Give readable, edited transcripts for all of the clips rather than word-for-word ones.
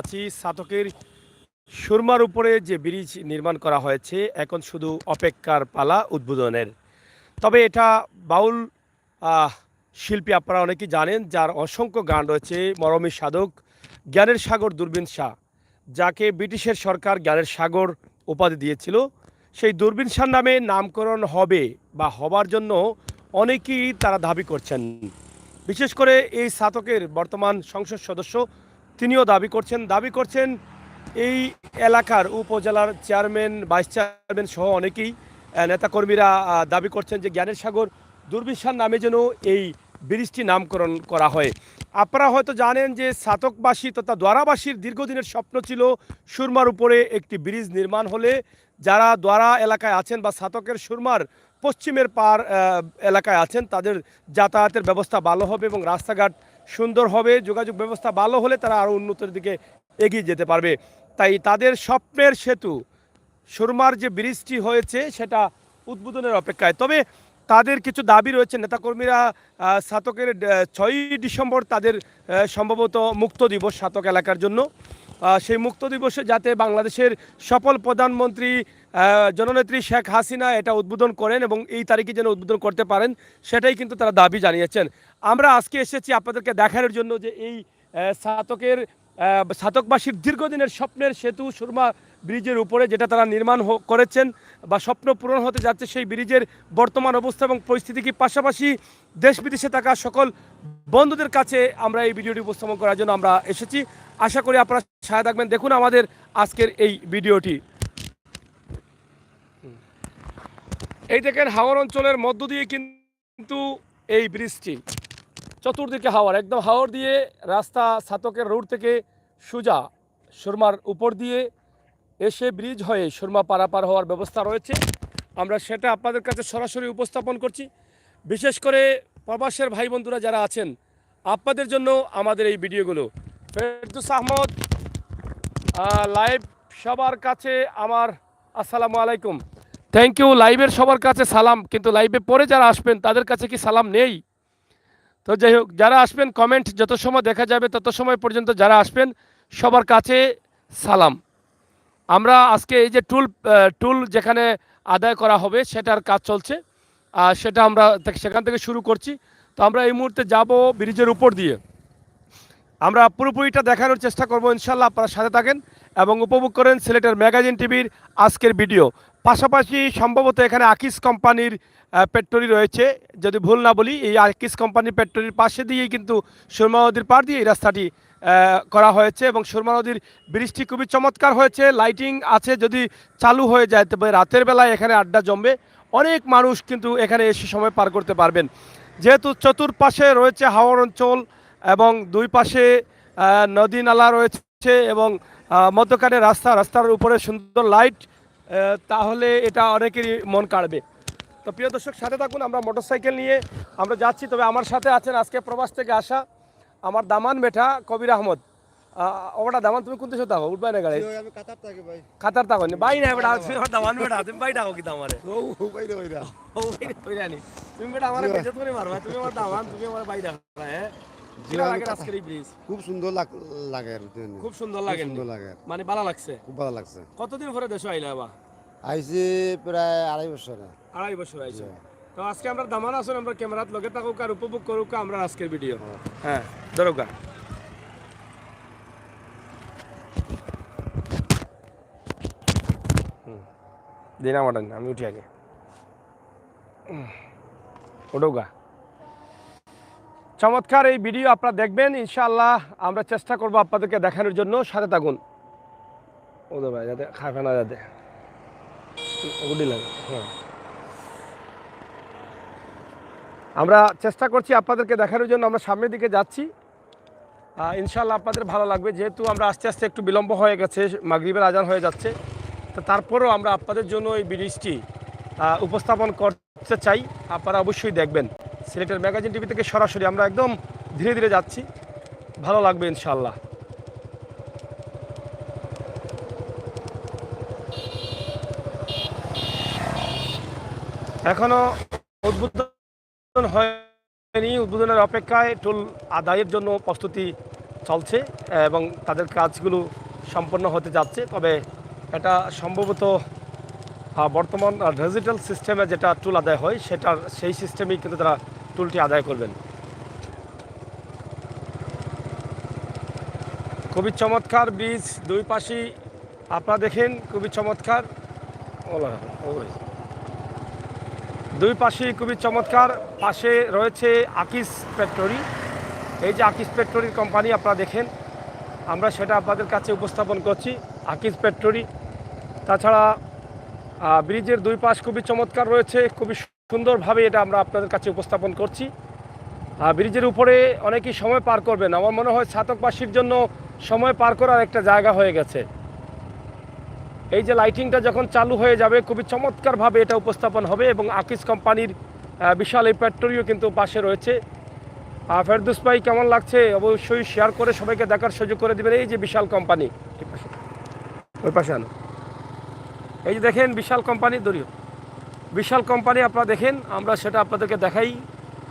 আছি সাতকের সুরমার উপরে যে ব্রিজ নির্মাণ করা হয়েছে এখন শুধু অপেক্ষার পালা উদ্বোধনের। তবে এটা বাউল আহ, শিল্পী আপনারা অনেকেই জানেন, যার অসংখ্য গান রয়েছে। মরমী সাধক জ্ঞানের সাগর দূরবীন শাহ, যাকে ব্রিটিশের সরকার জ্ঞানের সাগর উপাধি দিয়েছিল, সেই দূরবীন শাহ নামে নামকরণ হবে বা হবার জন্য অনেকেই তারা দাবি করছেন। বিশেষ করে এই সাতকের বর্তমান সংসদ সদস্য তিনিও দাবি করছেন এই এলাকার উপজেলার চেয়ারম্যান, ভাইস চেয়ারম্যান সহ অনেকেই নেতাকর্মীরা দাবি করছেন যে জ্ঞানের সাগর দূরবীন শাহ নামে যেন এই ব্রিজটি নামকরণ করা হয়। আপনারা হয়তো জানেন যে সাতকবাসী তথা দ্বারাবাসীর দীর্ঘদিনের স্বপ্ন ছিল সুরমার উপরে একটি ব্রিজ নির্মাণ হলে যারা দ্বারা এলাকায় আছেন বা সাতকের সুরমার পশ্চিমের পার এলাকায় আছেন তাদের যাতায়াতের ব্যবস্থা ভালো হবে এবং রাস্তাঘাট সুন্দর হবে, যোগাযোগ ব্যবস্থা ভালো হলে তারা আরও উন্নতির দিকে এগিয়ে যেতে পারবে। তাই তাদের স্বপ্নের সেতু সুরমার যে ব্রিজটি হয়েছে সেটা উদ্বোধনের অপেক্ষায়। তবে তাদের কিছু দাবি রয়েছে। নেতাকর্মীরা সাতকের 6ই ডিসেম্বর তাদের সম্ভবত মুক্ত দিবস সাতক এলাকার জন্য। সেই মুক্ত দিবসে যাতে বাংলাদেশের সফল প্রধানমন্ত্রী জননেত্রী শেখ হাসিনা এটা উদ্বোধন করেন এবং এই তারিখে যেন উদ্বোধন করতে পারেন, সেটাই কিন্তু তারা দাবি জানিয়েছেন। আমরা আজকে এসেছি আপনাদেরকে দেখানোর জন্য যে এই সাতকবাসীর দীর্ঘদিনের স্বপ্নের সেতু সুরমা ব্রিজের উপরে যেটা তারা নির্মাণ করেছেন বা স্বপ্ন পূরণ হতে যাচ্ছে, সেই ব্রিজের বর্তমান অবস্থা এবং পরিস্থিতি কি, পাশাপাশি দেশ বিদেশে থাকা সকল বন্ধুদের কাছে আমরা এই ভিডিওটি উপস্থাপন করার জন্য আমরা এসেছি। আশা করি আপনারা সাথে থাকবেন। দেখুন আমাদের আজকের এই ভিডিওটি। এই দেখেন হাওর অঞ্চলের মধ্য দিয়ে কিন্তু এই ব্রিজটি, চতুর্দিকে হাওর, একদম হাওর দিয়ে রাস্তা সাতকের রোড থেকে সোজা সুরমার উপর দিয়ে এসে ব্রিজ হয়ে সুরমা পারাপার হওয়ার ব্যবস্থা রয়েছে। আমরা সেটা আপনাদের কাছে সরাসরি উপস্থাপন করছি। বিশেষ করে প্রবাসের ভাই বন্ধুরা যারা আছেন, আপনাদের জন্য আমাদের এই ভিডিওগুলো। ফেরদৌস আহমদ লাইভ সবার কাছে আমার আসসালামু আলাইকুম, থ্যাংক ইউ। লাইভের সবার কাছে সালাম, কিন্তু লাইভে পরে যারা আসবেন তাদের কাছে কি সালাম নেই? তো যাই হোক, যারা আসবেন কমেন্ট যত সময় দেখা যাবে তত সময় পর্যন্ত যারা আসবেন সবার কাছে সালাম। আমরা আজকে এই যে টুল যেখানে আদায় করা হবে সেটার কাজ চলছে, সেটা আমরা সেখান থেকে শুরু করছি। তো আমরা এই মুহূর্তে যাব ব্রিজের উপর দিয়ে, আমরা পুরোপুরিটা দেখানোর চেষ্টা করব। ইনশাল্লাহ আপনারা সাথে থাকেন এবং উপভোগ করেন সিলেটের ম্যাগাজিন টিভির আজকের ভিডিও। পাশাপাশি সম্ভবত এখানে আকিস কোম্পানির ফ্যাক্টরি রয়েছে, যদি ভুল না বলি। এই আকিস কোম্পানির ফ্যাক্টরির পাশে দিয়েই কিন্তু সুরমা নদীর পাড় দিয়ে এই রাস্তাটি করা হয়েছে এবং সুরমা নদীর ব্রিজটি খুবই চমৎকার হয়েছে। লাইটিং আছে, যদি চালু হয়ে যায় তবে রাতের বেলায় এখানে আড্ডা জমবে, অনেক মানুষ কিন্তু এখানে এসে সময় পার করতে পারবেন। যেহেতু চতুর্পাশে রয়েছে হাওর অঞ্চল এবং দুই পাশে নদী নালা রয়েছে এবং মধ্যখানে রাস্তার উপরে সুন্দর লাইট, তাহলে এটা অনেকেরই মন কাড়বে। তো প্রিয় দর্শক সাথে থাকুন, আমরা মোটরসাইকেল নিয়ে আমরা যাচ্ছি। তবে আমার সাথে আছেন আজকে প্রবাস থেকে আসা আমার দামান মেঠা কবির আহমদ। ওটা দামান, তুমি কোন দেশে থাকো? উঠবাই না গাড়ি? আমি কাতার থাকি ভাই। কাতার থাকো ভাই? না বেটা, তুমি আমার দামান বেটা, তুমি ভাই ডাকো কি দামারে? তুমি বেটা আমার বেজত করে মারবা, তুমি আমার দামান, তুমি আমার ভাই ডাকো। হ্যাঁ, খুব সুন্দর লাগে, খুব সুন্দর লাগে, মানে ভালো লাগছে, খুব ভালো লাগছে। কতদিন পরে দেশে আইলা? বা আইছি প্রায় 2.5 বছর। 2.5 বছর আইছে। তো আজকে আমরা দামান আসুন, আমরা ক্যামেরাত লগে থাকুক আর উপভোগ করুক আমরা আজকের ভিডিও। হ্যাঁ দরকার দিন আমার, আমি উঠি আগে, ওঠোগা। চমৎকার এই ভিডিও আপনারা দেখবেন ইনশাআল্লাহ। আমরা চেষ্টা করব আপনাদেরকে দেখানোর জন্য, সাথে থাকুন। ওদের ভাই যাতে খাবে না, যাতে হ্যাঁ, আমরা চেষ্টা করছি আপনাদেরকে দেখানোর জন্য। আমরা সামনের দিকে যাচ্ছি, ইনশাআল্লাহ আপনাদের ভালো লাগবে। যেহেতু আমরা আস্তে আস্তে একটু বিলম্ব হয়ে গেছে, মাগরিবের আজান হয়ে যাচ্ছে, তো তারপরেও আমরা আপনাদের জন্য এই ব্রিজটি উপস্থাপন করতে চাই। আপনারা অবশ্যই দেখবেন সিলেটের ম্যাগাজিন টিভি থেকে সরাসরি। আমরা একদম ধীরে ধীরে যাচ্ছি, ভালো লাগবে ইনশাআল্লাহ। এখনো উদ্বোধন হয়নি, উদ্বোধনের অপেক্ষায়। টোল আদায়ের জন্য প্রস্তুতি চলছে এবং তাদের কাজগুলো সম্পন্ন হতে যাচ্ছে। তবে এটা সম্ভবত বর্তমান ডিজিটাল সিস্টেমে যেটা টুল আদায় হয় সেই সিস্টেমেই কিন্তু তারা টুলটি আদায় করবেন। খুবই চমৎকার ব্রিজ, দুই পাশেই আপনারা দেখেন খুবই চমৎকার, দুই পাশেই খুবই চমৎকার। পাশে রয়েছে আকিস ফ্যাক্টরি। এই যে আকিস ফ্যাক্টরির কোম্পানি আপনারা দেখেন, আমরা সেটা আপনাদের কাছে উপস্থাপন করছি, আকিস ফ্যাক্টরি। তাছাড়া ব্রিজের দুই পাশ খুবই চমৎকার রয়েছে, খুবই সুন্দরভাবে এটা আমরা আপনাদের কাছে উপস্থাপন করছি। ব্রিজের উপরে অনেকেই সময় পার করবেন, আমার মনে হয় ছাতকবাসীর জন্য সময় পার করার একটা জায়গা হয়ে গেছে। এই যে লাইটিংটা যখন চালু হয়ে যাবে খুবই চমৎকারভাবে এটা উপস্থাপন হবে এবং আকিস কোম্পানির বিশাল এই ফ্যাক্টরিও কিন্তু পাশে রয়েছে। ফেরদৌস ভাই কেমন লাগছে অবশ্যই শেয়ার করে সবাইকে দেখার সুযোগ করে দেবেন। এই যে বিশাল কোম্পানি, ওই পাশে আনো, এই যে দেখেন বিশাল কোম্পানি, দড়িও বিশাল কোম্পানি আপনারা দেখেন, আমরা সেটা আপনাদেরকে দেখাই।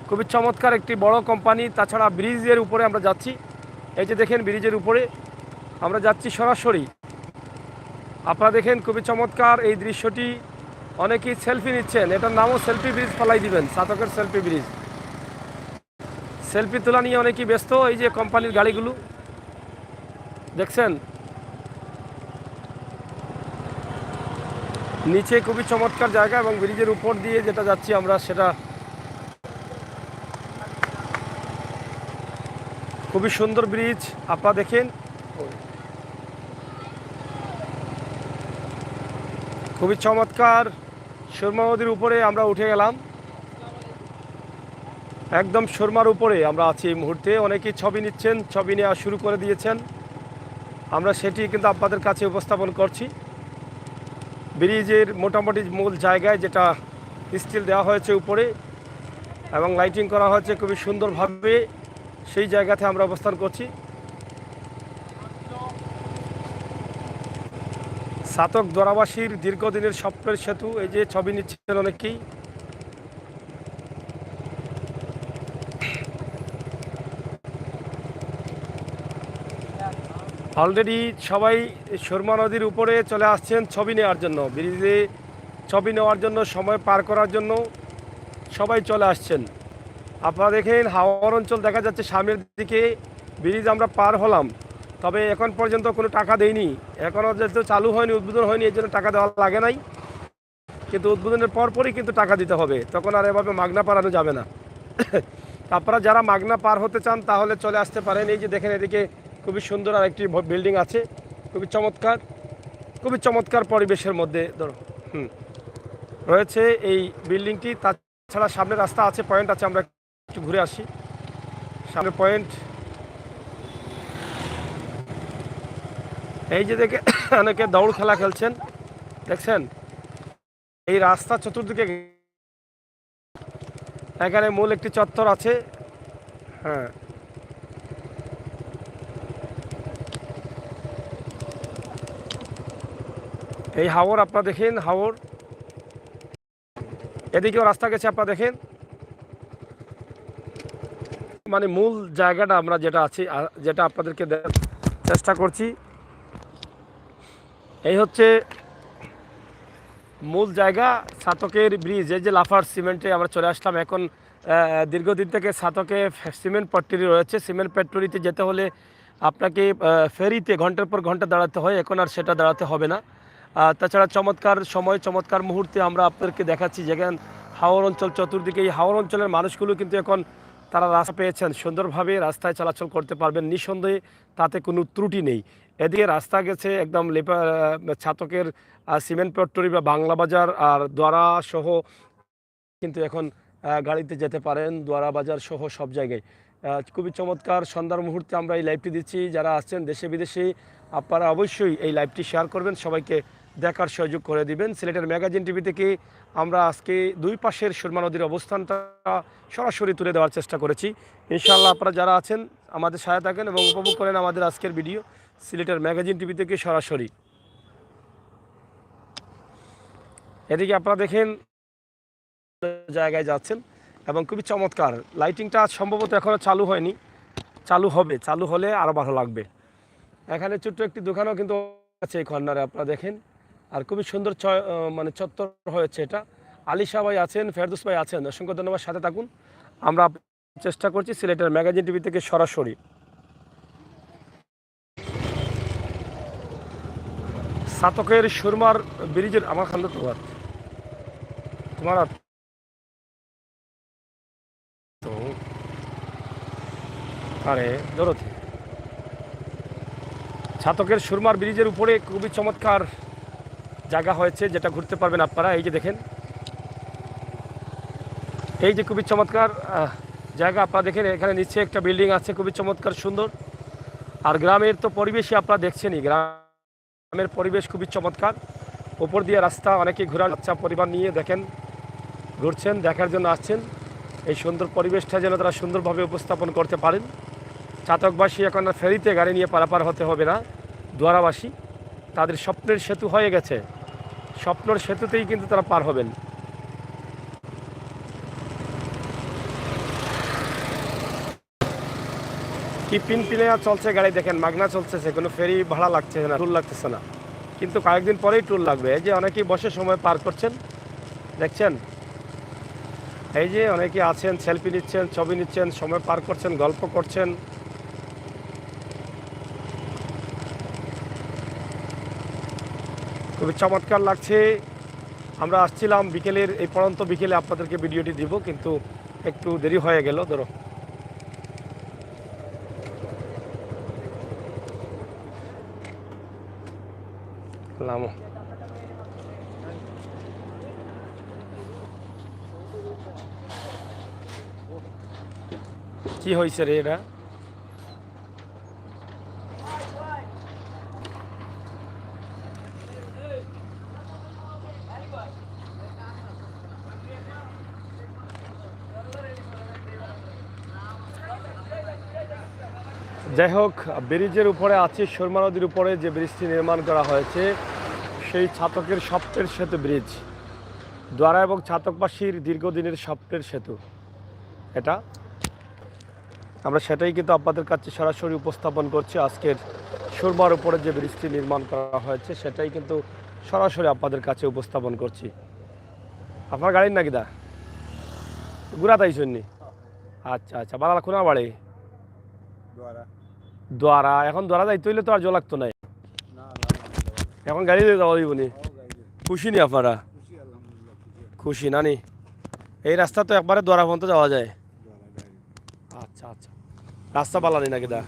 খুবই চমৎকার একটি বড় কোম্পানি। তাছাড়া ব্রিজের উপরে আমরা যাচ্ছি, এই যে দেখেন ব্রিজের উপরে আমরা যাচ্ছি সরাসরি। আপনারা দেখেন খুবই চমৎকার এই দৃশ্যটি। অনেকেই সেলফি নিচ্ছেন, এটার নামও সেলফি ব্রিজ ফেলাই দিবেন, ছাতকের সেলফি ব্রিজ। সেলফি তোলা নিয়ে অনেকেই ব্যস্ত। এই যে কোম্পানির গাড়িগুলো দেখছেন, নিচে খুবই চমৎকার জায়গা এবং ব্রিজের উপর দিয়ে যেটা যাচ্ছি আমরা সেটা খুবই সুন্দর ব্রিজ। আপনারা দেখেন খুবই চমৎকার। সুরমা নদীর উপরে আমরা উঠে গেলাম, একদম সুরমার উপরে আমরা আছি এই মুহূর্তে। অনেকেই ছবি নিচ্ছেন, ছবি নেওয়া শুরু করে দিয়েছেন, আমরা সেটি কিন্তু আপনাদের কাছে উপস্থাপন করছি। ব্রিজের মোটামুটি মূল জায়গায় যেটা স্টিল দেওয়া হয়েছে উপরে এবং লাইটিং করা হয়েছে খুবই সুন্দরভাবে, সেই জায়গাতে আমরা অবস্থান করছি। ছাতক দরাবাসীর দীর্ঘদিনের স্বপ্নের সেতু, এই যে ছবি নিচ্ছেন অনেকেই। অলরেডি সবাই সুরমা নদীর উপরে চলে আসছেন ছবি নেওয়ার জন্য, ব্রিজে ছবি নেওয়ার জন্য, সময় পার করার জন্য সবাই চলে আসছেন। আপনারা দেখেন হাওর অঞ্চল দেখা যাচ্ছে সামনের দিকে। ব্রিজ আমরা পার হলাম, তবে এখন পর্যন্ত কোনো টাকা দেয়নি, এখনও যেহেতু চালু হয়নি, উদ্বোধন হয়নি, এই জন্য টাকা দেওয়া লাগে নাই। কিন্তু উদ্বোধনের পরপরই কিন্তু টাকা দিতে হবে, তখন আর এভাবে মাগনা পারানো যাবে না। আপনারা যারা মাগনা পার হতে চান তাহলে চলে আসতে পারেন। এই যে দেখেন এদিকে খুবই সুন্দর আর একটি বিল্ডিং আছে, খুবই চমৎকার, খুবই চমৎকার পরিবেশের মধ্যে রয়েছে এই বিল্ডিংটি। তাছাড়া সামনে রাস্তা আছে, পয়েন্ট আছে, আমরা একটু ঘুরে আসি সামনে পয়েন্ট। এই যে দেখে অনেকে দৌড় খেলা খেলছেন দেখছেন। এই রাস্তা চতুর্দিকে, এখানে মূল একটি চত্বর আছে। হ্যাঁ, এই হাওর আপনারা দেখেন, হাওর এদিকেও রাস্তা গেছে আপনারা দেখেন। মানে মূল জায়গাটা আমরা যেটা আছি, যেটা আপনাদেরকে দেখার চেষ্টা করছি, এই হচ্ছে মূল জায়গা ছাতকের ব্রিজ। এই যে লাফার সিমেন্টে আমরা চলে আসলাম এখন। দীর্ঘদিন থেকে ছাতকে সিমেন্ট ফ্যাক্টরি রয়েছে, সিমেন্ট ফ্যাক্টরিতে যেতে হলে আপনাকে ফেরিতে ঘন্টার পর ঘন্টা দাঁড়াতে হয়, এখন আর সেটা দাঁড়াতে হবে না। তাছাড়া চমৎকার সময়, চমৎকার মুহূর্তে আমরা আপনাদেরকে দেখাচ্ছি যেখানে হাওর অঞ্চল চতুর্দিকে। এই হাওর অঞ্চলের মানুষগুলো কিন্তু এখন তারা রাস্তা পেয়েছেন, সুন্দরভাবে রাস্তায় চলাচল করতে পারবেন নিঃসন্দেহে, তাতে কোনো ত্রুটি নেই। এদিকে রাস্তা গেছে একদম ছাতকের সিমেন্ট ফ্যাক্টরি বা বাংলা বাজার আর দোয়ারা সহ কিন্তু এখন গাড়িতে যেতে পারেন, দোয়ারা বাজার সহ সব জায়গায়। খুবই চমৎকার সন্ধ্যার মুহূর্তে আমরা এই লাইভটি দিচ্ছি। যারা আসছেন দেশে বিদেশে আপনারা অবশ্যই এই লাইভটি শেয়ার করবেন, সবাইকে দেখার সুযোগ করে দিবেন। সিলেটের ম্যাগাজিন টিভি থেকে আমরা আজকে দুই পাশের সুরমা নদীর অবস্থানটা সরাসরি তুলে দেওয়ার চেষ্টা করেছি। ইনশাআল্লাহ আপনারা যারা আছেন আমাদের সহায়তা থাকেন এবং উপভোগ করেন আমাদের আজকের ভিডিও সিলেটের ম্যাগাজিন টিভি থেকে সরাসরি। এদিকে আপনারা দেখেন জায়গায় যাচ্ছেন এবং খুবই চমৎকার লাইটিংটা সম্ভবত এখনও চালু হয়নি, চালু হবে, চালু হলে আরও ভালো লাগবে। এখানে ছোট্ট একটি দোকানও কিন্তু আছে এই কর্নারে, আপনারা দেখেন। আর খুবই সুন্দর মানে চত্বর হয়েছে এটা। আলিশা ভাই আছেন, ফেরদৌস ভাই আছেন, অসংখ্য ধন্যবাদ, সাথে থাকুন। আমরা চেষ্টা করছি সিলেটের ম্যাগাজিন টিভি থেকে সরাসরি। সাতকের সুরমার ব্রিজের আমার খান্দ তোমার তো আরে জরুরি ছাতকের সুরমার ব্রিজের উপরে খুবই চমৎকার জায়গা হয়েছে, যেটা ঘুরতে পারবেন আপনারা। এই যে দেখেন, এই যে খুবই চমৎকার জায়গা আপনারা দেখেন। এখানে নিচে একটা বিল্ডিং আছে, খুবই চমৎকার সুন্দর। আর গ্রামের তো পরিবেশই আপনারা দেখছেনই, গ্রামের পরিবেশ খুবই চমৎকার। উপর দিয়ে রাস্তা, অনেকে ঘোরার বাচ্চা পরিবার নিয়ে দেখেন ঘুরছেন, দেখার জন্য আসছেন। এই সুন্দর পরিবেশটা যেন তারা সুন্দরভাবে উপস্থাপন করতে পারেন। চাতকবাসী এখন আর ফেরিতে গাড়ি নিয়ে পারাপার হতে হবে না। দুয়ারাবাসী তাদের স্বপ্নের সেতু হয়ে গেছে, স্বপ্নের সেতুতেই কিন্তু তারা পার হবেন। কি পিনপিনে চলছে গাড়ি দেখেন, মাগনা চলতেছে, কোনো ফেরি ভাড়া লাগছে না, টুল লাগতেছে না। কিন্তু কয়েকদিন পরেই টুল লাগবে। এই যে অনেকেই বসে সময় পার করছেন, দেখছেন। এই যে অনেকে আছেন, সেলফি নিচ্ছেন, ছবি নিচ্ছেন, সময় পার করছেন, গল্প করছেন। খুবই চমৎকার লাগছে। আমরা আসছিলাম বিকেলের, এই পড়ন্ত বিকেলে আপনাদেরকে ভিডিওটি দিব, কিন্তু একটু দেরি হয়ে গেল। ধরো লামো কি হয়েছে রে এটা? যাই হোক, ব্রিজের উপরে আছে, সুরমা নদীর উপরে যে ব্রিজটি নির্মাণ করা হয়েছে, সেই ছাতকের স্বপ্নের সেতু ব্রিজ, দ্বারা এবং ছাতকবাসীর দীর্ঘদিনের স্বপ্নের সেতু এটা। আমরা সেটাই কিন্তু আপনাদের কাছে সরাসরি উপস্থাপন করছি। আজকের সুরমার উপরে যে ব্রিজটি নির্মাণ করা হয়েছে, সেটাই কিন্তু সরাসরি আপনাদের কাছে উপস্থাপন করছি। আপনার গাড়ির নাকি দা গুড়া তাই শুননি? আচ্ছা আচ্ছা, বালা কোনা বাড়ি দ্বারা। এখন দ্বারা যাইতে হইলে তো আর জল লাগতো নাই, এখন গাড়ি দিয়ে যাওয়া দিব নি। খুশি নি আপনারা? খুশি নানি? এই রাস্তা তো একবারে দ্বারা পর্যন্ত যাওয়া যায়। আচ্ছা আচ্ছা, রাস্তা ভালো নেই নাকি দা?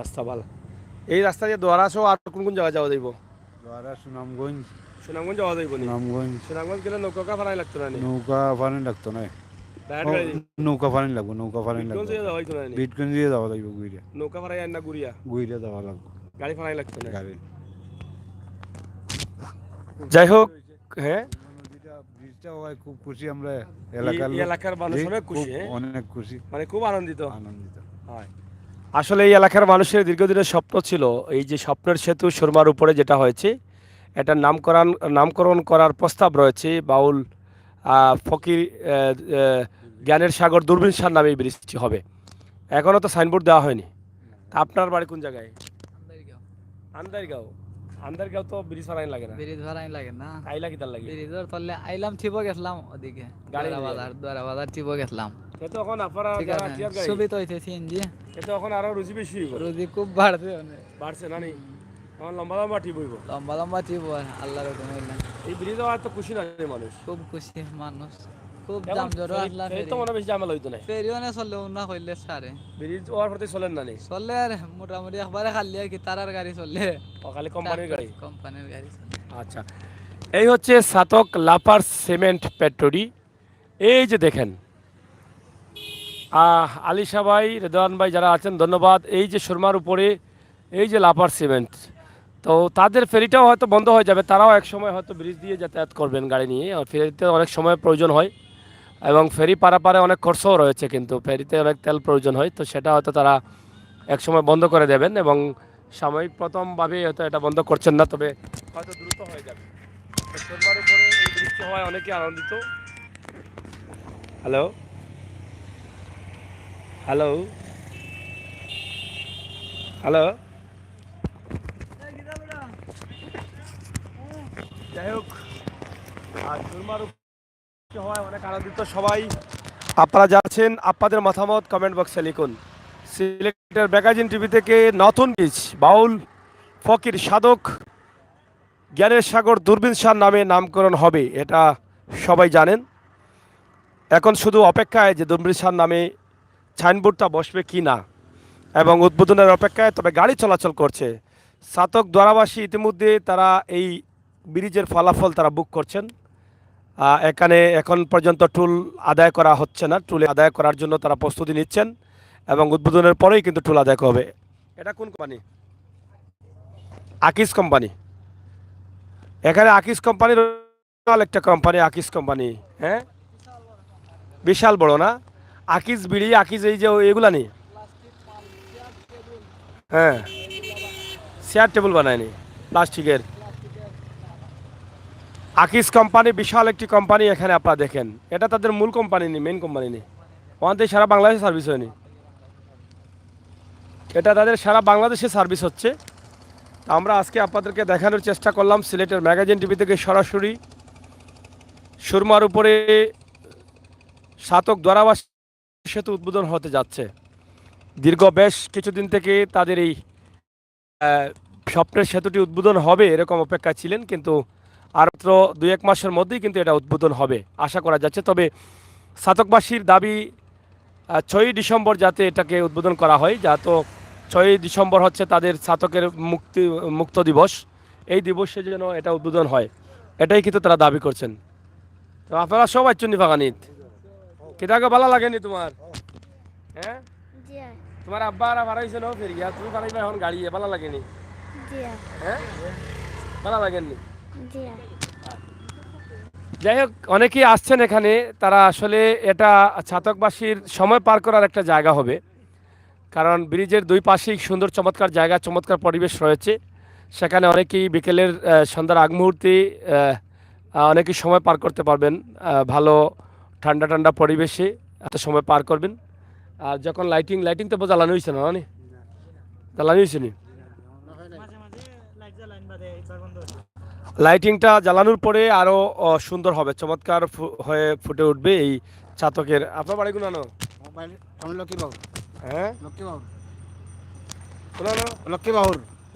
রাস্তা ভালো। এই রাস্তা দিয়ে দ্বারা সহ আর কোন কোন জায়গায় যাওয়া যাইব? সুনামগঞ্জ। সুনামগঞ্জ যাওয়া যাইব নি? সুনামগঞ্জ। সুনামগঞ্জ গেলে নৌকা ফারাই লাগতো না? নৌকা ফানি লাগতো না, নৌকা ফানি লাগবো, নৌকা ফানি লাগবো। বিটগঞ্জ দিয়ে যাওয়া লাগবে, গুইরিয়া। নৌকা ফারাই আর না গুড়িয়া? গুইরিয়া যাওয়া লাগবে, গাড়ি ফারাই লাগতো না? গাড়ি। যাই হোক, হ্যাঁ ব্রিজটা হয় খুব খুশি আমরা, এলাকার মানুষ অনেক খুশি, অনেক খুশি, মানে খুব আনন্দিত। আনন্দিত হয়। আসলে এই এলাকার মানুষের দীর্ঘদিনের স্বপ্ন ছিল এই যে স্বপ্নের সেতু সুরমার উপরে যেটা হয়েছে, এটার নামকরণ করার প্রস্তাব রয়েছে। বাউল ফকির জ্ঞানের সাগর দূরবীন শাহ নামে এই ব্রিজটি হবে। এখনও তো সাইনবোর্ড দেওয়া হয়নি। আপনার বাড়ি কোন জায়গায়? আন্দারগাঁও। আন্দারগাঁও তো ব্রিজ ভাড়াই লাগে না? ব্রিজ ভাড়াই লাগে না, আইলা কি তার লাগে? ব্রিজের তলে আইলাম, ঠিকও গেছলাম ওদিকে দ্বারা বাজার ঠিকও গেছলাম। তো এখন আপনারা ঠিক যারা আছে, টিয়ার গাড়ি, সুবিধা হইছে সিএনজি, তো এখন আরো রুজি বেশি হইব, রুজি খুব বাড়ছে, অনেক বাড়ছে না নি? এখন লম্বা লম্বা টিপ হইব, লম্বা লম্বা টিপ আল্লাহর হুকুম হইলে। এই ব্রিজে হওয়ার তো খুশি না মানুষ? খুব খুশি মানুষ, খুব এখন দাম জড়ো আসলাম। এই তো মনে বেশি ঝামেলা হইতো না, ফেরিও না চললে না হইলে সারে ব্রিজ হওয়ার প্রতি চলেন না নেই? চললে আর মোটামুটি একবারে খালি আর কি, তারার গাড়ি চললে, খালি কোম্পানির গাড়ি? কোম্পানির গাড়ি চলে। আচ্ছা, এই হচ্ছে ছাতক লাফার সিমেন্ট ফ্যাক্টরি। এই যে দেখেন, আলিশা ভাই, রেদওয়ান ভাই যারা আছেন ধন্যবাদ। এই যে সুরমার উপরে এই যে লাফার সিমেন্ট, তো তাদের ফেরিটাও হয়তো বন্ধ হয়ে যাবে, তারাও এক সময় হয়তো ব্রিজ দিয়ে যাতায়াত করবেন গাড়ি নিয়ে। আর ফেরিতে অনেক সময় প্রয়োজন হয়, এবং ফেরি পারাপারে অনেক খরচও রয়েছে, কিন্তু ফেরিতে অনেক তেল প্রয়োজন হয়, তো সেটা হয়তো তারা এক সময় বন্ধ করে দেবেন, এবং সাময়িক প্রথমভাবে হয়তো এটা বন্ধ করছেন না, তবে হয়তো দ্রুত হয়ে যাবে। তো সুরমার উপরে এই ব্রিজটি হওয়ায় অনেকে আনন্দিত। হ্যালো হ্যালো হ্যালো, যাই হোক, আর সুরমার উপরে হওয়ায় অনেক আনন্দিত সবাই। আপনারা যাচ্ছেন, আপনাদের মতামত কমেন্ট বক্সে লিখুন। সিলেক্টের ম্যাগাজিন টিভি থেকে নতুন বীজ বাউল ফকির সাধক জ্ঞানের সাগর দূরবীন শাহ নামে নামকরণ হবে, এটা সবাই জানেন। এখন শুধু অপেক্ষায় যে দূরবীন শাহ নামে সাইনবোর্ডটা বসবে কি না, এবং উদ্বোধনের অপেক্ষায়। তবে গাড়ি চলাচল করছে। সাতক দ্বারাবাসী ইতিমধ্যে তারা এই ব্রিজের ফলাফল তারা বুক করছেন। এখানে এখন পর্যন্ত টুল আদায় করা হচ্ছে না, টুল আদায় করার জন্য তারা প্রস্তুতি নিচ্ছেন, এবং উদ্বোধনের পরেই কিন্তু টুল আদায় হবে। এটা কোন কোম্পানি? আকিস কোম্পানি। এখানে আকিস কোম্পানির একটা কোম্পানি, আকিস কোম্পানি, হ্যাঁ, বিশাল বড় না? আকিস বিড়ি, আকিস এই যে এগুলা নেই, হ্যাঁ, চেয়ার টেবিল বানায়নি প্লাস্টিকের। আকিস কোম্পানি বিশাল একটি কোম্পানি এখানে আপনারা দেখেন। এটা তাদের মূল কোম্পানি নেই, মেন কোম্পানি নেই, ওখান থেকে সারা বাংলাদেশে সার্ভিস হয়নি। এটা তাদের সারা বাংলাদেশে সার্ভিস হচ্ছে। আমরা আজকে আপনাদেরকে দেখানোর চেষ্টা করলাম সিলেটের ম্যাগাজিন টিভি থেকে সরাসরি সুরমার উপরে সাতক দ্বারাবাস সেতু উদ্বোধন হতে যাচ্ছে। দীর্ঘ বেশ কিছুদিন থেকে তাদের এই স্বপ্নের সেতুটি উদ্বোধন হবে এরকম অপেক্ষা ছিলেন, কিন্তু আর মাত্র 2-1 মাসের মধ্যেই কিন্তু এটা উদ্বোধন হবে আশা করা যাচ্ছে। তবে সাতকবাসীর দাবি 6ই ডিসেম্বর যাতে এটাকে উদ্বোধন করা হয়, যা তো 6ই ডিসেম্বর হচ্ছে তাদের সাতকের মুক্ত দিবস, এই দিবসে যেন এটা উদ্বোধন হয়, এটাই কিন্তু তারা দাবি করছেন। তো আপনারা সবাই চুন্নি ফাঁকানিত কেটাকে ভালো লাগেনি তোমার? হ্যাঁ, তোমার আব্বা আর ভাড়াইছে না ফের গিয়া, তুমি ভাড়াইবা এখন গাড়ি, ভালো লাগেনি? হ্যাঁ, ভালো লাগেননি? যাই হোক, অনেকেই আসছেন এখানে, তারা আসলে এটা ছাতকবাসীর সময় পার করার একটা জায়গা হবে, কারণ ব্রিজের দুই পাশেই সুন্দর চমৎকার জায়গা, চমৎকার পরিবেশ রয়েছে। সেখানে অনেকেই বিকেলের সন্ধ্যার আগ মুহূর্তে অনেকেই সময় পার করতে পারবেন, ভালো ঠান্ডা ঠান্ডা পরিবেশে এত সময় পার করবেন। আর যখন লাইটিং তো জ্বালানো হয়েছে না, মানে জ্বালানো হয়েছে নি, লাইটিংটা জ্বালানোর পরে আরও সুন্দর হবে, চমৎকার হয়ে ফুটে উঠবে এই ছাতকের। আপনার বাড়ি কোনানো? হ্যাঁ,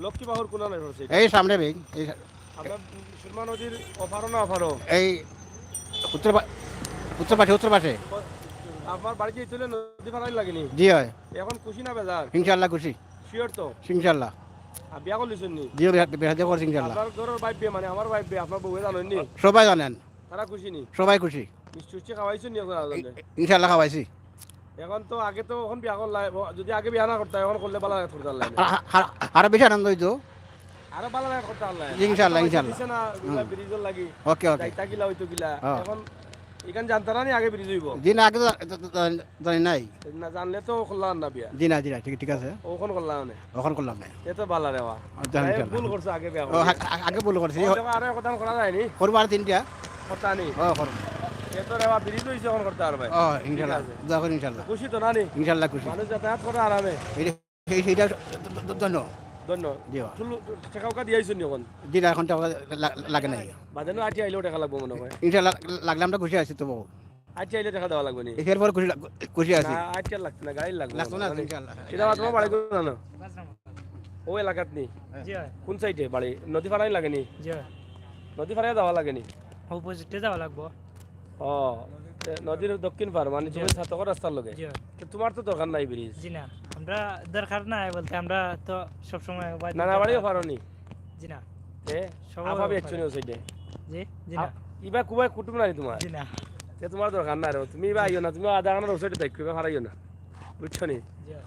লক্ষ্মীবাহুর কোনানো এই সামনে আপনার সুরমা নদীর অফারও না অফারও? এই উত্তর পাশে। আপনার বাড়ি কি চলে নদী ফারাই লাগেনি? জি হয়। এখন খুশি না বেজার? ইনশাআল্লাহ খুশি। শিওর তো? ইনশাআল্লাহ। আর বিয়া করলিছেন নি? জি বিহাতে করছি ইনশাআল্লাহ। আপনার ঘরের বাইবে মানে আমার বাইবে, আপনার বউয়ে জানেন নি? সবাই জানেন। তারা খুশি নি? সবাই খুশি। মিষ্টি খাওয়াইছেন নি এখন আলাদা? ইনশাআল্লাহ খাওয়াইছি। এখন তো আগে তো এখন বিয়া করলাই, যদি আগে বিয়া না করতে এখন করলে ভালো লাগে করতে পারলাই। আরো বেশি আনন্দ হইতো। আরো ভালো লাগে করতে পারলাই। ইনশাআল্লাহ। দিছে না ব্রিজের লাগি। ওকে। যাইতা গিলা হইতো গিলা। এখন এখান জানতা না নি আগে ব্রিজ হইব? জি না, আগে জানি নাই। না জানলে তো করলাম না বিয়া। জি না ঠিক আছে। ওখন করলাম না। ওখন করলাম না। এ তো ভালো রে বা। ভুল করছে আগে বিয়া। আগে ভুল করছি। আরে কথা করা যায় নি? করব আর তিনটা। কথা নি। করব। এ তো রেবা ব্রিজ হইছে এখন করতে পারবে। ইনশাআল্লাহ। দোয়া করি ইনশাআল্লাহ। খুশি তো না নি? ইনশাআল্লাহ খুশি। মানুষ যাতায়াত করে আরামে। এইটা ধন্য। জি টাকা দিয়েছেন নি এখন? জি না, এখন টাকা লাগে নাই। বাজানো আটি আইলেও টাকা লাগবে মনে হয়। ইনশাআল্লাহ লাগলে আমরা খুশি আছি তো বহু। আটি আইলে টাকা দেওয়া লাগবে নি? এর পর খুশি আছি। না আটি লাগবে না, গাড়ি লাগবে। লাগতো না ইনশাআল্লাহ। এটা তোমার বাড়ি কোন না? ও এলাকাত নি? জি হয়। কোন সাইডে বাড়ি? নদী ফারাই লাগেনি? জি হয়। নদী ফারাই যাওয়া লাগেনি? অপোজিটে যাওয়া লাগবো। ও, নদীর দক্ষিণ পার মানে তুমি ছাতকের রাস্তার লগে। জি হয়। তোমার তো দরকার নাই ব্রিজ। জি না, আমরা দরকার নাই বলতে আমরা তো সব সময় নানা বাড়িও পারোনি? জি না। সবাই আপাবি একচুনি ও সাইডে। জি না। ইবা কুবাই কুটুম নাই তোমার? জি না। তোমার দরকার নাই রে, তুমি ইবা আইও না, তুমি আধা ঘন্টার ওসাইডে থাকো, ইবা হারাইও না, বুঝছো নি? জি হয়।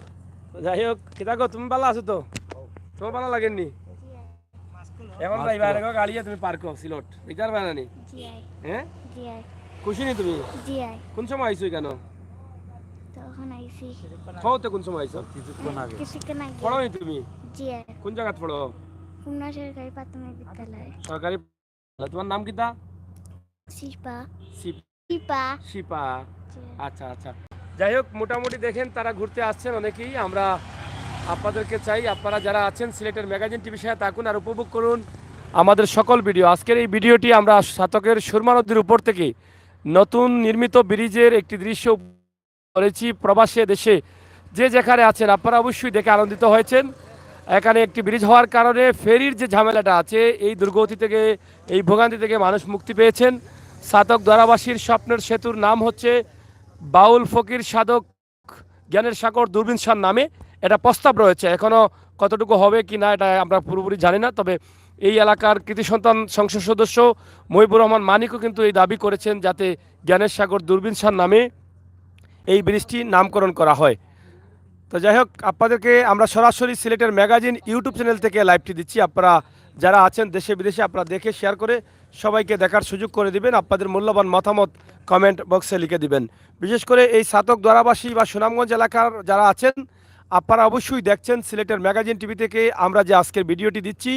যাই হোক, কিতা গো তুমি ভালো আছো তো? তোমার ভালো লাগেননি? এখন যাইবা রে গাড়িয়ে তুমি পার্ক সিলট বিচার বানানি? হ্যাঁ, খুশি নি তুমি? কোন সময় আইছো কেন? তো কোন সময় আইছো? কিছুক্ষণ আগে। পড়ো নি তুমি? কোন জায়গাত পড়ো? সরকারি প্রাথমিক বিদ্যালয়। সরকারি। তোমার নাম কিতা? শিপা। শিপা। আচ্ছা আচ্ছা। যাই হোক, মোটামুটি দেখেন তারা ঘুরতে আসছেন অনেকেই। আমরা আপনাদেরকে চাই আপনারা যারা আছেন সিলেটের ম্যাগাজিন টিভি সাথে থাকুন আর উপভোগ করুন আমাদের সকল ভিডিও। আজকের এই ভিডিওটি আমরা সাতকের সুরমা নদীর উপর থেকে নতুন নির্মিত ব্রিজের একটি দৃশ্য করেছি। প্রবাসে দেশে যে যেখানে আছেন আপনারা অবশ্যই দেখে আনন্দিত হয়েছেন। এখানে একটি ব্রিজ হওয়ার কারণে ফেরির যে ঝামেলাটা আছে এই দুর্গতি থেকে, এই ভোগান্তি থেকে মানুষ মুক্তি পেয়েছেন। সাতক দ্বারাবাসীর স্বপ্নের সেতুর নাম হচ্ছে বাউল ফকির সাধক জ্ঞানের সাগর দূরবীন শাহ নামে এটা প্রস্তাব রয়েছে। এখনও কতটুকু হবে কি না এটা আমরা পুরোপুরি জানি না, তবে এই এলাকার কৃতি সন্তান সংসদ সদস্য মহিবুর রহমান মানিকও কিন্তু এই দাবি করেছেন যাতে জ্ঞানের সাগর দূরবীন শাহ নামে এই ব্রিজটি নামকরণ করা হয়। তো যাই হোক, আপনাদেরকে আমরা সরাসরি সিলেটের ম্যাগাজিন ইউটিউব চ্যানেল থেকে লাইভটি দিচ্ছি। আপনারা যারা আছেন দেশে বিদেশে আপনারা দেখে শেয়ার করে সবাইকে দেখার সুযোগ করে দিবেন। আপনাদের মূল্যবান মতামত কমেন্ট বক্সে লিখে দিবেন। বিশেষ করে এই সাতক দ্বারাবাসী বা সুনামগঞ্জ এলাকার যারা আছেন আপনারা অবশ্যই দেখছেন সিলেটের ম্যাগাজিন টিভি থেকে আমরা যে আজকের ভিডিওটি দিচ্ছি।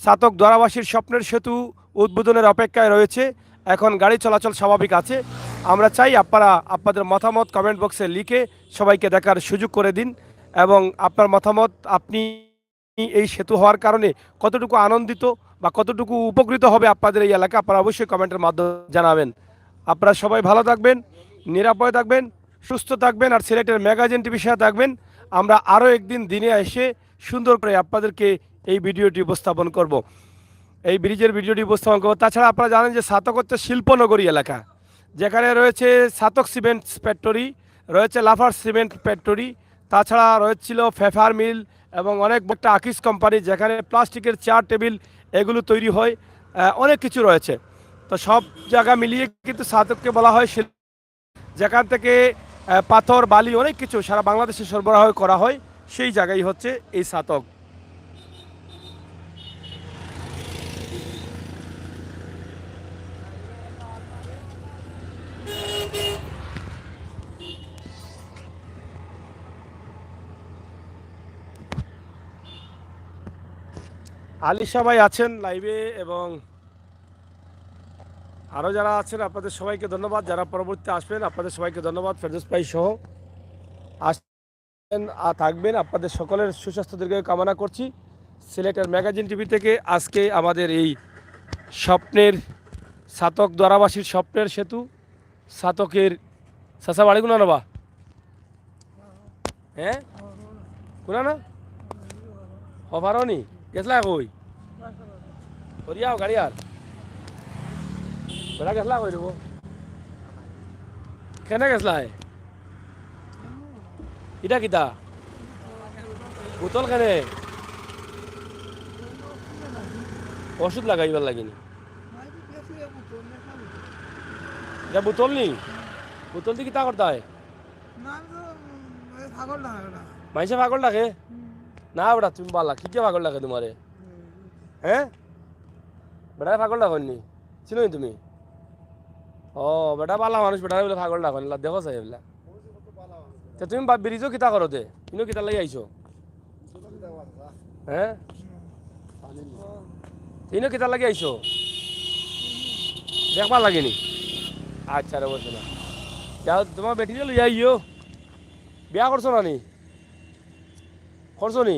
সাতক দ্বারাবাসীর স্বপ্নের সেতু উদ্বোধনের অপেক্ষায় রয়েছে, এখন গাড়ি চলাচল স্বাভাবিক আছে। আমরা চাই আপনারা আপনাদের মতামত কমেন্ট বক্সে লিখে সবাইকে দেখার সুযোগ করে দিন এবং আপনার মতামত আপনি এই সেতু হওয়ার কারণে কতটুকু আনন্দিত বা কতটুকু উপকৃত হবে আপনাদের এই এলাকা আপনারা অবশ্যই কমেন্টের মাধ্যমে জানাবেন। আপনারা সবাই ভালো থাকবেন, নিরাপদে থাকবেন, সুস্থ থাকবেন আর সিলেটের ম্যাগাজিন টিভির সাথে থাকবেন। আমরা আরও একদিন দিনে এসে সুন্দর করে আপনাদেরকে এই ভিডিওটি উপস্থাপন করব, এই ব্রিজের ভিডিওটি উপস্থাপন করব। তাছাড়া আপনারা জানেন যে সাতক হচ্ছে শিল্পনগরী এলাকা, যেখানে রয়েছে সাতক সিমেন্ট ফ্যাক্টরি, রয়েছে লাফার সিমেন্ট ফ্যাক্টরি, তাছাড়া রয়েছিল ফেফার মিল এবং অনেক একটা আকিস কোম্পানি যেখানে প্লাস্টিকের চেয়ার টেবিল এগুলো তৈরি হয়, অনেক কিছু রয়েছে। তো সব জায়গা মিলিয়ে কিন্তু সাতককে বলা হয় শিল্প, যেখান থেকে পাথর বালি অনেক কিছু সারা বাংলাদেশে সরবরাহ করা হয়, সেই জায়গায় হচ্ছে এই সাতক। আলিশা ভাই আছেন লাইভে এবং আরও যারা আছেন আপনাদের সবাইকে ধন্যবাদ, যারা পরবর্তীতে আসবেন আপনাদের সবাইকে ধন্যবাদ। ফেরদৌস ভাই সহ আসবেন আর থাকবেন, আপনাদের সকলের সুস্বাস্থ্য দীর্ঘায়ু কামনা করছি। সিলেটের ম্যাগাজিন টিভি থেকে আজকে আমাদের এই স্বপ্নের সাতক দ্বারাবাসীর স্বপ্নের সেতু সাতকের চাচা বাড়ি কোনা নবা হ্যাঁ কোনা না হবারনি গেছলা কই করিয়াও গাড়ি আর বেড়া গেছলা কই দেবো কেনে গেছলা ইটা কিতা বোতল কেনে ওষুধ লাগাইবার লাগিনি এটা বোতল নি বোতল দিয়ে কিতা করতে হয় মাইসে পাগল ডাকে না বেটা তুমি বালা কি কে পাগল ডাকে তোমারে হ্যাঁ বেটা পাগল ডাকনি চিনো তুমি ও বেটা বালা মানুষ বেটা বলে পাগল ডাকনি দেখো চাই এগুলা তুমি ব্রিজও কিতা করো দে ইনো কিতা লাগি আইছো হ্যাঁ ইনো কিতা লাগি আইছো দেখবার লাগেনি আচ্ছা রে বলছো না যাও তোমার বেটি যে লইয়া আইও বিয়া করছো না নি করছো নি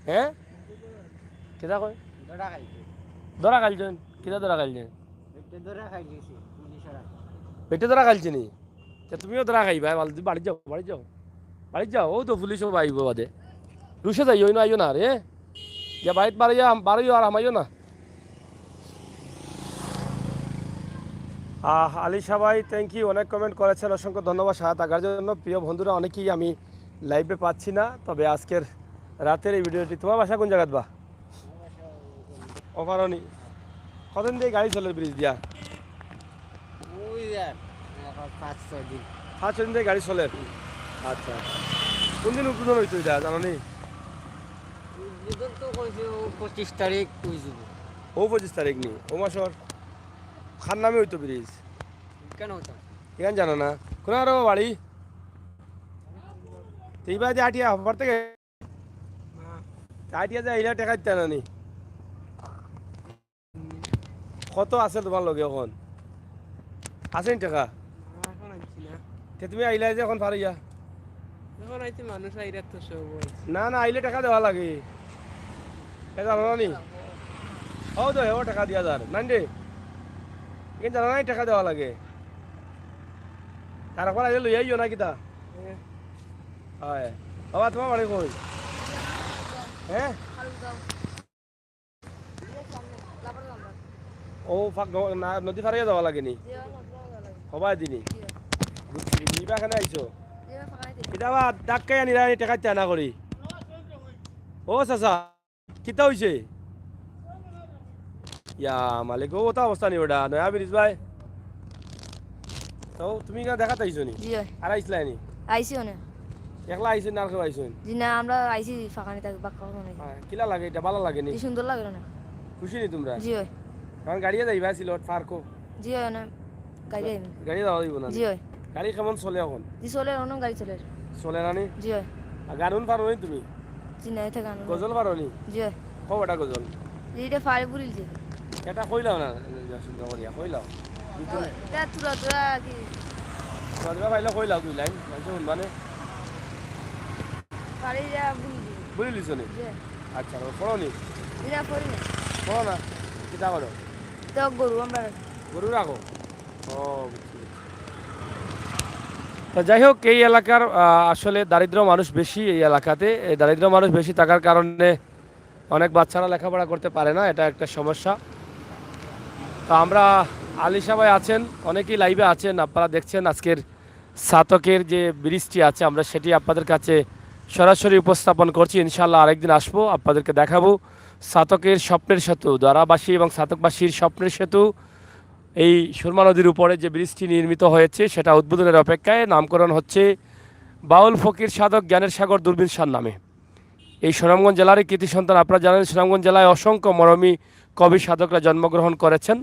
হ্যাঁ কিতা কয় দরা খাইছেন কিতা দরা খাইছেন পেটে দরা খাইছে নি তুমিও দরা খাইবা বাড়ি যাও বাড়ি যাও বাড়ি যাও ও তো পুলিশও আইব বাদে রুশে যাইও না আইও না রে যা বাড়িতে বাড়িও আর আমাইও না। আলিশা ভাই থ্যাংক ইউ, অনেক কমেন্ট করেছেন, অসংখ্য ধন্যবাদ সাথে থাকার জন্য। প্রিয় বন্ধুরা অনেকেই আমি লাইভে পাচ্ছি না, তবে আজকের রাতের এই ভিডিওটি তোমার বাসা কোন জায়গাত বা অকারণী কতদিন দিয়ে গাড়ি চলে ব্রিজ দিয়া 5-6 দিন দিয়ে গাড়ি চলে আচ্ছা কোন দিন উদ্বোধন হইতো এটা জানো নি 25 তারিখ ও 25 তারিখ নি ও মাসর খান নামে হইতো ব্রিজ কেন হতো এখান জানো না কোন আরো বাড়ি এইবার যে আটিয়া হবার থেকে আটিয়া যে এইলা টাকা দিতে না নি কত আছে তোমার লগে এখন আছেন টাকা তুমি আইলা যে এখন পারিয়া যখন আইতে মানুষ আইরা তো সব না না আইলে টাকা দেওয়া লাগে এটা জানো না নি ও তো ও টাকা দিয়া যার নান দে কিন্তু জানা নাই টাকা দেওয়া লাগে তার একবার আইলে লই আইও না কিতা হয় বাবা তোমার বাড়ি কই হ্যাঁ ও ফাঁক নদী ফারিয়া যাওয়া লাগে নি সবাই দিনি নিবা কেন আইছো কিতাবা ডাক্কাই আনি রানি টাকা চানা করি ও চাচা কিতা হইছে ইয়া মালিক ও তা অবস্থা নি ওটা নয়া ব্রিজ ভাই তো তুমি কেন দেখাতে আইছো নি জি ভাই আর আইসলাই নি আইসি অনে একলা আইছো না আর কেউ আইছো জি না আমরা আইসি ফাঁকানি থাকি বাক্কা মনে কিলা লাগে এটা ভালো লাগে নি কি সুন্দর লাগে না খুশি নি তোমরা জি ভাই কারণ গাড়িয়ে যাইবা সিলট পার্কো জি ভাই না গাড়ি আইন গাড়ি যাওয়া দিব না জি ভাই গাড়ি কেমন চলে এখন জি চলে অন্য গাড়ি চলে চলে না নি জি ভাই আর গানুন পারো নি তুমি জি নাই থাকে আনো গজল পারো নি জি ভাই কও এটা গজল জি এটা ফাড়ি বুড়িলছে এটা কইলাও না সুন্দর করিয়া কইলাও এটা তুরা তুরা কি রাজবা ভাইলা কইলাও দুই লাইন মানে ফাড়ি যা বুড়িলছে বুঝি লিছো নি জি আচ্ছা পড়ো নি এটা ফড়ি না পড়ো না কিতা করো তো গরু আমরা গরু রাখো ও তো যাই হোক এই এলাকার আসলে দারিদ্র মানুষ বেশি এই এলাকাতে এই দারিদ্র মানুষ বেশি থাকার কারণে অনেক বাচ্চারা লেখাপড়া করতে পারে না এটা একটা সমস্যা তো আমরা আলিশা ভাই আছেন অনেকেই লাইভে আছেন আপনারা দেখছেন আজকের সাতকের যে ব্রিজটি আছে আমরা সেটি আপনাদের কাছে সরাসরি উপস্থাপন করছি ইনশাআল্লাহ আরেকদিন আসবো আপনাদেরকে দেখাবো সাতকের স্বপ্নের সেতু দ্বারাবাসী এবং সাতকবাসীর স্বপ্নের সেতু এই সুরমা নদীর উপরে যে ব্রিজটি নির্মিত হয়েছে সেটা উদ্বোধনের অপেক্ষায় নামকরণ হচ্ছে বাউল ফকির সাধক জ্ঞানের সাগর দূরবীন শাহ নামে এই সুনামগঞ্জ জেলারই কৃতি সন্তান আপনারা জানেন সুনামগঞ্জ জেলায় অসংখ্য মরমী কবি সাধকরা জন্মগ্রহণ করেছেন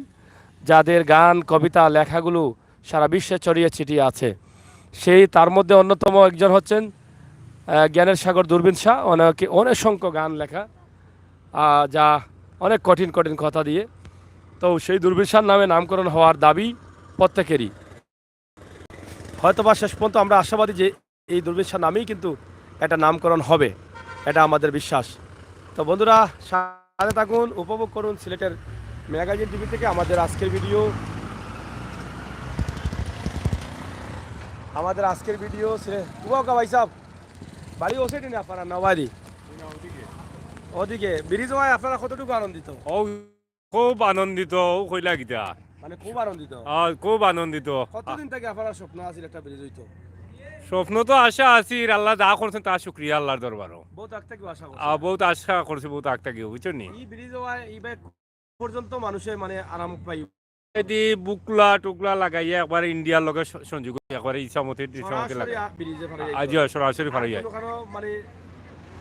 যাদের গান কবিতা লেখাগুলো সারা বিশ্বে ছড়িয়ে ছিটিয়ে আছে সেই তার মধ্যে অন্যতম একজন হচ্ছেন জ্ঞানের সাগর দূরবীন শাহ অনেক সংখ্য গান লেখা যা অনেক কঠিন কঠিন কথা দিয়ে তো সেই দূরবীন শাহ নামে নামকরণ হওয়ার দাবি প্রত্যেকেরই হয়তোবা শেষ পর্যন্ত আমরা আশাবাদী যে এই দূরবীন শাহ নামেই কিন্তু এটা নামকরণ হবে এটা আমাদের বিশ্বাস তো বন্ধুরা সাথে থাকুন উপভোগ করুন সিলেটের ম্যাগাজিন টিভি থেকে আমাদের আজকের ভিডিও কুয়াকা ভাই সাহেব বাড়ি ওসেটি না আপনারা নবাদি ওদিকে ব্রিজ হয় আপনারা কতটুকু আনন্দিত ও খুব আনন্দিত কইলা গিতা মানে খুব আনন্দিত খুব আনন্দিত কতদিন থেকে আপনারা স্বপ্ন আছিল একটা ব্রিজ হইতো স্বপ্ন তো আশা আছি আল্লাহ যা করছেন তা শুক্রিয়া আল্লাহর দরবারও বহুত আগ থেকে আশা বহুত আশা করছে বহুত আগ থেকে বুঝছো নি এই ব্রিজ হয় এইবার পর্যন্ত মানুষে মানে আরাম পাই এদি বুকলা টুকলা লাগাইয়া একবার ইন্ডিয়ার লগে সংযোগ একবার ইচ্ছামতে লাগে আজি সরাসরি ফারাই যায় মানে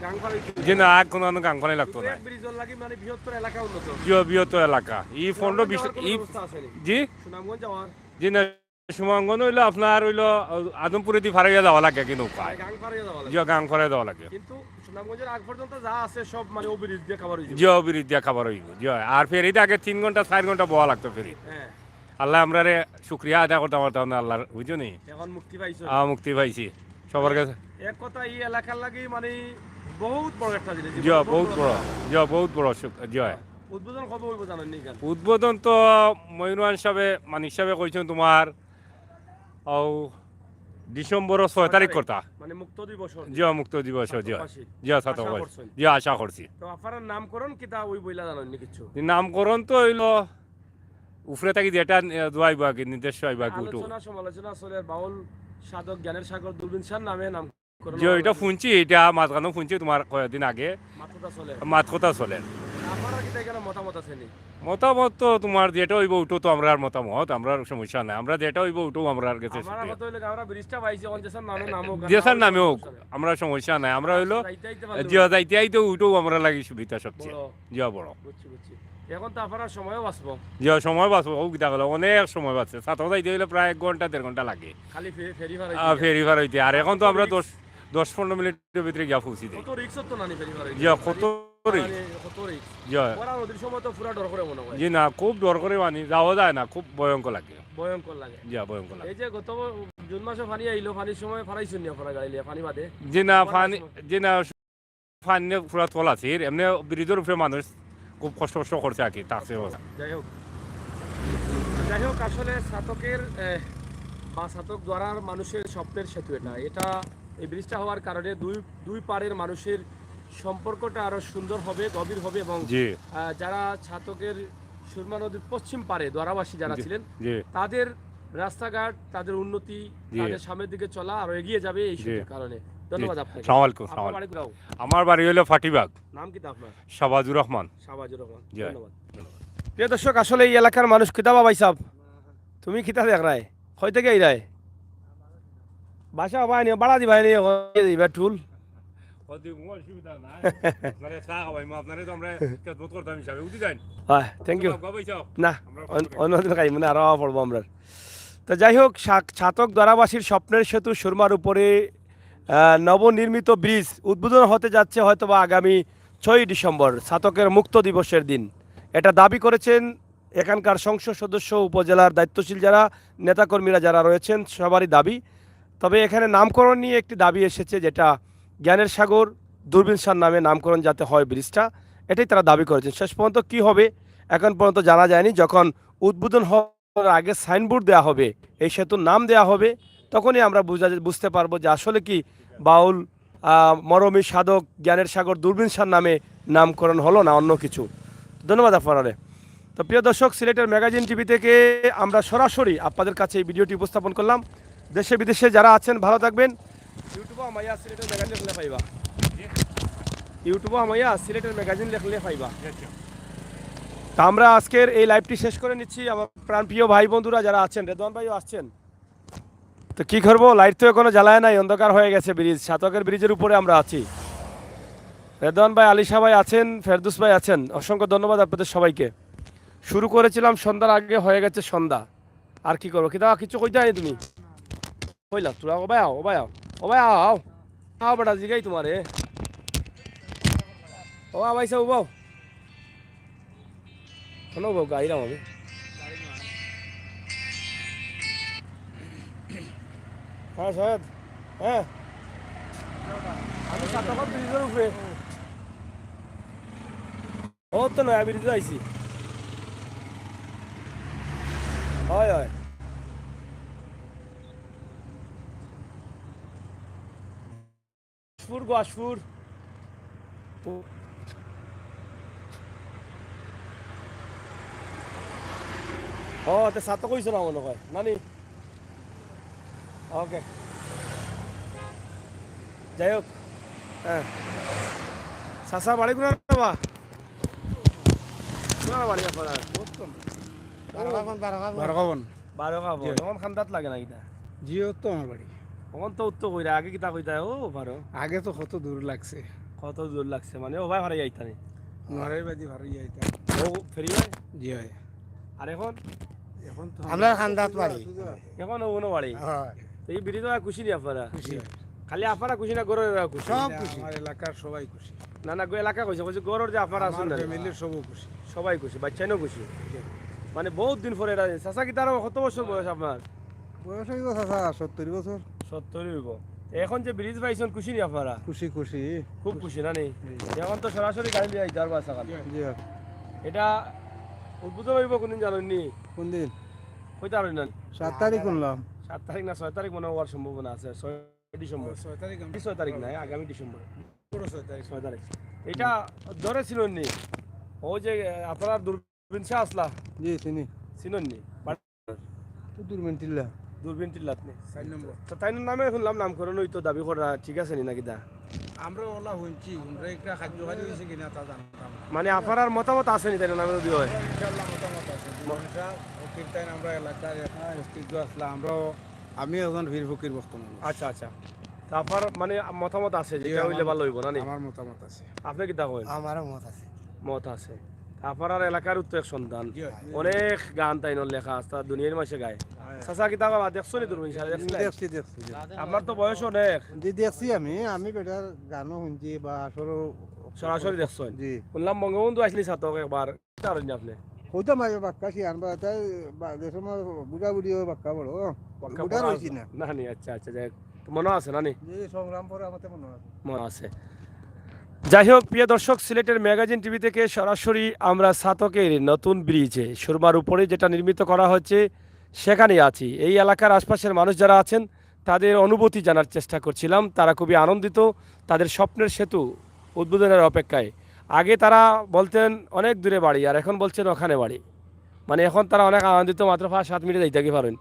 গাং ফারাই যে না আর কোনো গান কোনে লাগতো না ব্রিজের লাগি মানে বৃহত্তর এলাকা উন্নত বৃহত্তর এলাকা এই ফন্ড জি সুনামগঞ্জ যাওয়ার জি না সুমাঙ্গন হইলো আপনার হইলো আদমপুরে দি ফারাইয়া যাওয়া লাগে কিন্তু উপায় গাং ফারাই যাওয়া লাগে গান ফারাই যাওয়া লাগে কিন্তু সুনামগঞ্জের আগ পর্যন্ত যা আছে সব মানে ও ব্রিজ দিয়ে খাবার হইছে জিও ব্রিজ দিয়া খাবার হইব জিও আর ফেরিতে আগে 3 ঘন্টা 4 ঘন্টা বয়া লাগতো ফেরি হ্যাঁ আল্লাহ আমরা রে শুক্রিয়া আদায় করতে পারতাম না আল্লাহর বুঝছো নি এখন মুক্তি পাইছো মুক্তি পাইছি সবার কাছে এক কথা এই এলাকার লাগি মানে বহুত বড় একটা জিনিস জিও বহুত বড় জিও বহুত বড় জিও উদ্বোধন কবে হইব জানেন নি কেন উদ্বোধন তো ময়ূরওয়ান সাহেবে মানিক সাহেবে কইছেন তোমার ও ডিসেম্বর 6 তারিখ করতা মানে মুক্ত দিবস জিও মুক্ত দিবস জিও জিও সাথে জিও আশা করছি তো আপনার নামকরণ কিতা ওই বইলা জানেন নি কিছু নামকরণ তো হইলো উফরে থাকি যেটা দোয়াইবা কি নির্দেশ আইবা কি উঠো আলোচনা সমালোচনা চলে বাউল সাধক জ্ঞানের সাগর দূরবীন শাহ নামে নামকরণ জিও এটা শুনছি এটা মাঝখানে শুনছি তোমার কয়েকদিন আগে মাত কথা চলে আপনারা কিতা এখানে মতামত আছে নি মতামত তো তোমার যেটা হইব উঠো তো আমরা মতামত আমরা সমস্যা নাই আমরা যেটা হইব উঠো আমরা গেছে আমরা কত হইলো আমরা ব্রিজটা পাইছি অন যেসব নামও দেশের নামে হোক আমরা সমস্যা নাই আমরা হইলো জিও যাইতে আইতে উঠো আমরা লাগি সুবিধা সবচেয়ে জিও বড় বুঝছি এখন তো আপনার সময়ও বাঁচবো জিও সময় বাঁচবো ও কিতা গেল অনেক সময় বাঁচছে সাথে যাইতে হইলে প্রায় 1 ঘন্টা 1.5 ঘন্টা লাগে খালি ফেরি ফেরি ভাড়া হইতে আর এখন তো আমরা 10-15 মিনিটের ভিতরে গিয়া পৌঁছি দেই কত রিস্ক তো নানি ফেরি ভাড়া জিও কত জি না খুব ডর করে মানি যাওয়া যায় না খুব ভয়ঙ্কর লাগে ভয়ঙ্কর লাগে ভয়ঙ্কর লাগে এই যে গত জুন মাসে পানি আইলো, পানির সময় ফারাইছেন নি আপনারা গাড়ি লিয়ে, পানি বাদে? যে না পানি যে না পানি পুরা তল আছে এমনি ব্রিজের উপরে মানুষ খুব কষ্ট করছে আর কি তাছে যাই হোক, যাই হোক, আসলে ছাতকের বা ছাতক দ্বারার মানুষের স্বপ্নের সেতু এটা এই ব্রিজটা হওয়ার কারণে দুই পাড়ের মানুষের সম্পর্কটা আরো সুন্দর হবে, গভীর হবে এবং জি যারা ছাতকের সুরমা নদীর পশ্চিম পাড়ে দ্বারাবাসী যারা জি, ছিলেন জি তাদের রাস্তাঘাট, তাদের উন্নতি, জি। তাদের সামনের দিকে চলা আরো এগিয়ে যাবে এই সেতুর জি। কারণে। ধন্যবাদ আপনাকে। আসসালামু আলাইকুম, আপনার আসসালামু বাড়ি কোথাও? আমার বাড়ি হলো ফাটিবাগ, নাম কি তা আপনার? শাহবাজুর রহমান। শাহবাজুর রহমান। জি। ধন্যবাদ। প্রিয় দর্শক, আসলে এই এলাকার মানুষ কিতাবা ভাই সাহেব, তুমি কিতা দেখ রায় হয় থেকে এই রায় বাসা ভাই নিয়ে বাড়া দি ভাই নিয়ে দিবা টুল হয়। Thank you. না অন্যদিন খাই মানে আরো পড়বো আমরা। তো যাই হোক, ছাতক দ্বারাবাসীর স্বপ্নের সেতু সুরমার উপরে নবনির্মিত ব্রিজ উদ্বোধন হতে যাচ্ছে হয়তোবা আগামী 6ই ডিসেম্বর, ছাতকের মুক্ত দিবসের দিন। এটা দাবি করেছেন এখানকার সংসদ সদস্য, উপজেলার দায়িত্বশীল যারা নেতাকর্মীরা যারা রয়েছেন সবারই দাবি। তবে এখানে নামকরণ নিয়ে একটি দাবি এসেছে, যেটা জ্ঞানের সাগর দূরবীন শাহ নামে নামকরণ যাতে হয় ব্রিজটা, এটাই তারা দাবি করেছেন। শেষ পর্যন্ত কী হবে এখন পর্যন্ত জানা যায়নি। যখন উদ্বোধন হওয়ার আগে সাইনবোর্ড দেওয়া হবে, এই সেতুর নাম দেওয়া হবে, তখনই আমরা বুঝতে পারবো যে আসলে কি বাউল মরমী সাধক জ্ঞানের সাগর দূরবীন শাহ নামে নামকরণ হলো না অন্য কিছু। ধন্যবাদ আপনারে। তো প্রিয় দর্শক, সিলেটের ম্যাগাজিন টিভি থেকে আমরা সরাসরি আপনাদের কাছে এই ভিডিওটি উপস্থাপন করলাম। দেশে বিদেশে যারা আছেন ভালো থাকবেন। ইউটিউবে আমাইয়া সিলেটের ম্যাগাজিন লেখলে পাইবা, ইউটিউবে আমাইয়া সিলেটের ম্যাগাজিন লেখলে পাইবা। তা আমরা আজকের এই লাইভটি শেষ করে নিচ্ছি। আমার প্রাণপ্রিয় ভাই বন্ধুরা যারা আছেন, রেদওয়ান ভাইও আসছেন, তো কি করবো, লাইট তো এখনো জ্বালায় নাই, অন্ধকার হয়ে গেছে ব্রিজ, ছাতকের ব্রিজের উপরে আমরা আছি। রেদওয়ান ভাই, আলিশা ভাই আছেন, ফেরদুস ভাই আছেন, অসংখ্য ধন্যবাদ আপনাদের সবাইকে। শুরু করেছিলাম সন্ধ্যার আগে, হয়ে গেছে সন্ধ্যা, আর কি করবো। কিতা কিছু কইতে আনি তুমি কইলা তোরা ওবাই আও ওবাই আও ওবাই আও আও আও বেটা জিগাই তোমারে ও আবাইছে উবাও কোনো বউ গাইলাম আমি। হ্যাঁ সৈয়দ, হ্যাঁ আমি ছাতকের ব্রিজের উপরে, ও তো নয়া ব্রিজে আইছি। হয় হয় গোয়াসপুর ও তে সাত কইছো না মনে হয় নানি। ওকে, যাই হোক, হ্যাঁ চাচা বাড়ি কোন বাবা বাড়ি আপনার তখন খান্দাত লাগে না কিতা জিও তো আমার বাড়ি তখন তো উত্তর কইরা আগে কিতা কইতা ও ভালো আগে তো কত দূর লাগছে, কত দূর লাগছে মানে ও ভাই হারাই আইতানি নড়াই বাজি ভারী যাইতাম। ও ফেরি ভাই জি হয়, আর এখন এখন তো আমরা খান্দাত বাড়ি এখন ও কোনো বাড়ি হয় তো এই বিড়ি তো খুশি নি আপনারা খুশি হয়। খালি আপনারা খুশি না গরুর খুশি সব খুশি। আমার এলাকার সবাই খুশি, না না এলাকা কইছে কইছে গরুর যে আপনারা আছেন আমার না, ফ্যামিলির সবও খুশি। সবাই খুশি, বাচ্চাইনও খুশি। মানে বহুত দিন পরে এটা চাচা কি তার কত বছর বয়স আপনার? বয়স হয়ে গেছে 70 বছর। 70 হইব। এখন যে ব্রিজ পাইছেন খুশি নি আপনারা? খুশি খুশি খুব খুশি না নি? এখন তো সরাসরি গাড়ি দিয়ে যার বাসা কাল জি হয়। এটা উদ্বোধন হইব কোনদিন জানেন নি? কোন দিন? কইতে পারেন না 7 তারিখ শুনলাম। 7 তারিখ না 6 তারিখ মনে হওয়ার সম্ভাবনা আছে। 6 ডিসেম্বর, 6 তারিখ 6 তারিখ নাই, আগামী ডিসেম্বর 6 তারিখ। 6 তারিখ। এটা ধরে ছিলেন নি ও যে আপনার দূরবীন শাহ আসলা জি চিনি চিনেন নি? তো দূরবীন টিল্লা দূরবীন টিল্লাত নি 4 নম্বর। তো তাই নামে শুনলাম নামকরণ হইতো দাবি করা ঠিক আছে নি নাকি দা? আমরা ওলা হইছি, আমরা একটা খাদ্য খাদ্য হইছে কিনা তা জানতাম না। মানে আপনার মতামত আছে নি তাই নামে যদি হয়? ইনশাআল্লাহ মতামত আছে। মনসা কীর্তন আমরা এলাকার অস্তিত্ব আসলে আমি একজন বীর ফকির বর্তমান। আচ্ছা আচ্ছা, তা আপনার মানে মতামত আছে যেটা হইলে ভালো হইব না নি? আমার মতামত আছে। আপনি কি তা কইন? আমারও মত আছে। মত আছে। আপনার এলাকার উত্তর সন্তান জি হয়। অনেক গান তাই লেখা আছে, দুনিয়ার মাসে গায়। চাচা কি তা দেখছো নি দূরবীন শাহ? দেখছি দেখছি আপনার তো বয়স অনেক, দেখছি আমি বেটার গানও শুনছি বা আসলে সরাসরি দেখছো? জি শুনলাম বঙ্গবন্ধু আসলি ছাতক একবার, জানেন আপনি? হইতো মাঝে বাক্কা সি আনবা তাই যে সময় বুড়া বুড়ি বাক্কা বড় বুড়া রয়েছি না না নি আচ্ছা আচ্ছা যাই হোক। মনে আছে না নি যে সংগ্রাম পরে আমাদের মনে আছে মনে আছে। যাই হোক প্রিয় দর্শক, সিলেটের ম্যাগাজিন টিভি থেকে সরাসরি আমরা ছাতকের নতুন ব্রিজে সুরমার উপরে যেটা নির্মিত করা হচ্ছে সেখানেই আছি। এই এলাকার আশপাশের মানুষ যারা আছেন তাদের অনুভূতি জানার চেষ্টা করছিলাম। তারা খুবই আনন্দিত, তাদের স্বপ্নের সেতু উদ্বোধনের অপেক্ষায়। আগে তারা বলতেন অনেক দূরে বাড়ি, আর এখন বলছেন ওখানে বাড়ি। মানে এখন তারা অনেক আনন্দিত, মাত্র 5-7 মিনিটে যাইতে পারেন।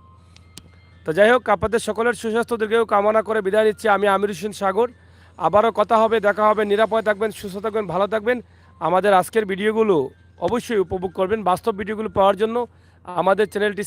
তো যাই হোক, আপনাদের সকলের সুস্বাস্থ্য দীর্ঘায়ু কামনা করে বিদায় নিচ্ছি। আমি আমির হোসেন সাগর। আবারও কথা হবে, দেখা হবে। নিরাপদে থাকবেন, সুস্থ থাকবেন, ভালো থাকবেন। আমাদের আজকের ভিডিওগুলো অবশ্যই উপভোগ করবেন। বাস্তব ভিডিওগুলো পাওয়ার জন্য আমাদের চ্যানেলটি